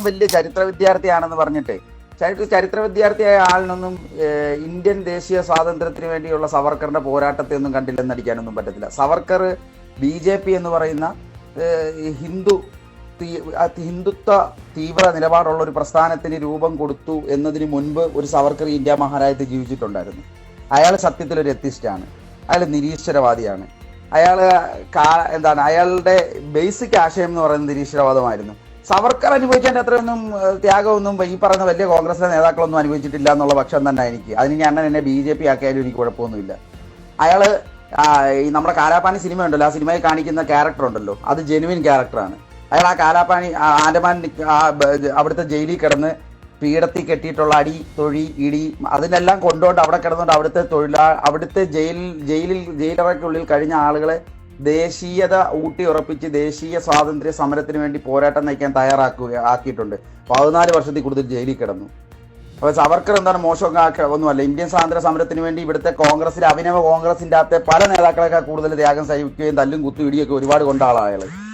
വലിയ ചരിത്ര വിദ്യാർത്ഥിയാണെന്ന് പറഞ്ഞിട്ട് ചരിത്ര വിദ്യാർത്ഥിയായ ആളിനൊന്നും ഇന്ത്യൻ ദേശീയ സ്വാതന്ത്ര്യത്തിന് വേണ്ടിയുള്ള സവർക്കറിന്റെ പോരാട്ടത്തെ ഒന്നും കണ്ടില്ലെന്ന് അടിക്കാനൊന്നും പറ്റത്തില്ല. സവർക്കർ BJP എന്ന് പറയുന്ന ഹിന്ദുത്വ തീവ്ര നിലപാടുള്ള ഒരു പ്രസ്ഥാനത്തിന് രൂപം കൊടുത്തു എന്നതിന് മുൻപ് ഒരു സവർക്കർ ഇന്ത്യ മഹാരാജ്യത്ത് ജീവിച്ചിട്ടുണ്ടായിരുന്നു. അയാൾ സത്യത്തിലൊരു എത്തിസ്റ്റാണ്, അയാൾ നിരീശ്വരവാദിയാണ്. അയാളുടെ ബേസിക് ആശയം എന്ന് പറയുന്നത് നിരീശ്വരവാദമായിരുന്നു. സവർക്കർ അനുഭവിച്ചതിൻ്റെ അത്രയൊന്നും ത്യാഗമൊന്നും ഈ പറയുന്ന വലിയ കോൺഗ്രസിലെ നേതാക്കളൊന്നും അനുഭവിച്ചിട്ടില്ല എന്നുള്ള പക്ഷം തന്നെ എനിക്ക്. അതിന് ഞാൻ എന്നെ BJP ആക്കിയാലും എനിക്ക് കുഴപ്പമൊന്നുമില്ല. അയാള് ഈ നമ്മുടെ കാലാപാനി സിനിമ ഉണ്ടല്ലോ, ആ സിനിമയിൽ കാണിക്കുന്ന ക്യാരക്ടർ ഉണ്ടല്ലോ, അത് ജെനുവിൻ ക്യാരക്ടറാണ്. അയാൾ ആ കാലാപാനി ആൻഡമാൻ അവിടുത്തെ ജയിലിൽ കിടന്ന് പീഡത്തിൽ കെട്ടിയിട്ടുള്ള അടി, തൊഴി, ഇടി അതിനെല്ലാം കൊണ്ടുകൊണ്ട് അവിടെ കിടന്നുകൊണ്ട് അവിടുത്തെ ജയിലറയ്ക്കുള്ളിൽ കഴിഞ്ഞ ആളുകളെ ദേശീയത ഊട്ടി ഉറപ്പിച്ച് ദേശീയ സ്വാതന്ത്ര്യ സമരത്തിന് വേണ്ടി പോരാട്ടം നയിക്കാൻ ആക്കിയിട്ടുണ്ട്. 14 വർഷത്തിൽ കൂടുതൽ ജയിലിൽ കിടന്നു. അപ്പോൾ സവർക്കർ മോശം ഒന്നുമല്ല. ഇന്ത്യൻ സ്വാതന്ത്ര്യ സമരത്തിന് വേണ്ടി ഇവിടുത്തെ അഭിനവ കോൺഗ്രസിൻ്റെ അകത്തെ പല നേതാക്കളെക്കാൾ കൂടുതൽ ത്യാഗം സഹിക്കുകയും തല്ലും കുത്തും ഇടിയൊക്കെ ഒരുപാട് കൊണ്ട ആളാണ് അയാൾ.